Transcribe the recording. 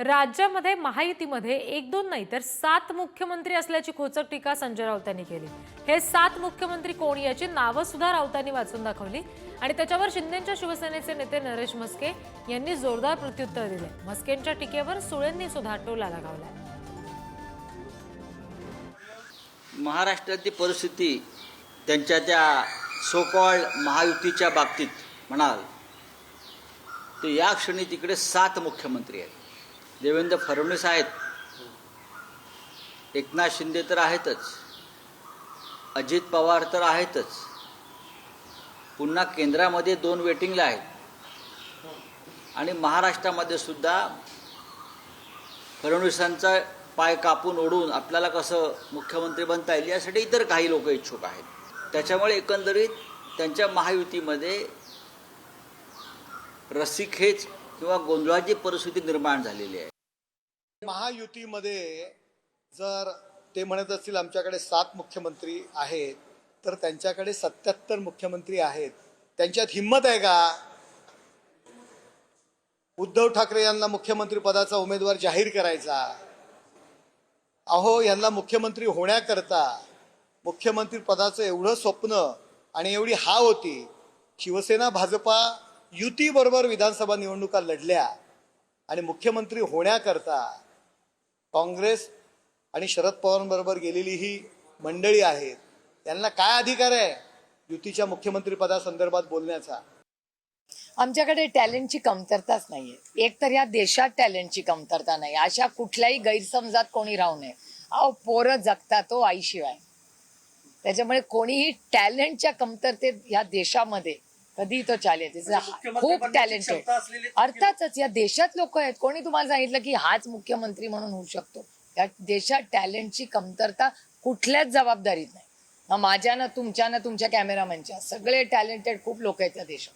राज्यामध्ये महायुतीमध्ये एक दोन नाही तर 7 मुख्यमंत्री असल्याची खोचक टीका संजय राऊतांनी केली। हे 7 मुख्यमंत्री कोण याची नावं सुद्धा राऊतांनी वाचून दाखवली आणि त्याच्यावर शिंदेच्या शिवसेनेचे नेते नरेश म्हस्के यांनी जोरदार प्रत्युत्तर दिले। म्हस्केंच्या टीकेवर सुळेंनी सुद्धा टोला लगावला। महाराष्ट्राची परिस्थिती त्यांच्या त्या सो कॉल्ड महायुतीच्या बाबतीत म्हणाल तर या क्षणी तिकडे 7 मुख्यमंत्री आहेत। देवेंद्र फडणवीस आहेत, एकनाथ शिंदे तर आहेतच, अजित पवार तर आहेतच, पुन्हा केंद्रामध्ये 2 वेटिंगला आहेत आणि महाराष्ट्रामध्ये सुद्धा फडणवीसांचा पाय कापून ओढून आपल्याला कसं मुख्यमंत्री बनता येईल यासाठी इतर काही लोक इच्छुक आहेत। त्याच्यामुळे एकंदरीत त्यांच्या महायुतीमध्ये रस्सीखेच किंवा गोंधळाची परिस्थिती निर्माण झालेली आहे। महायुतीमध्ये जर ते म्हणत असतील आमच्याकडे 7 मुख्यमंत्री आहेत तर त्यांच्याकडे 77 मुख्यमंत्री आहेत। त्यांच्यात हिम्मत आहे का उद्धव ठाकरे यांना मुख्यमंत्री पदाचा उमेदवार जाहीर करायचा? अहो, यांना मुख्यमंत्री होण्याकरता मुख्यमंत्री पदाचं एवढं स्वप्न आणि एवढी हाव होती। शिवसेना भाजपा युतीबरोबर विधानसभा निवडणुका लढल्या आणि मुख्यमंत्री होण्याकरता काँग्रेस आणि शरद पवारांबरोबर गेलेली ही मंडळी आहेत। त्यांना काय अधिकार आहे युतीच्या मुख्यमंत्री पदासंदर्भात बोलण्याचा? आमच्याकडे टॅलेंटची कमतरताच नाहीये। एक तर या देशात टॅलेंटची कमतरता नाही, अशा कुठल्याही गैरसमजात कोणी राहू नये। अहो, पोरं जगतात तो आईशिवाय, त्याच्यामुळे कोणीही टॅलेंटच्या कमतरतेत या देशामध्ये कधी तो चालेल। खूप टॅलेंट आहे, अर्थातच या देशात लोक आहेत। कोणी तुम्हाला सांगितलं की हाच मुख्यमंत्री म्हणून होऊ शकतो? या देशात टॅलेंटची कमतरता कुठल्याच जबाबदारीत नाही, ना माझ्या ना तुमच्या ना तुमच्या कॅमेरामॅनच्या। सगळे टॅलेंटेड खूप लोक आहेत या देशात।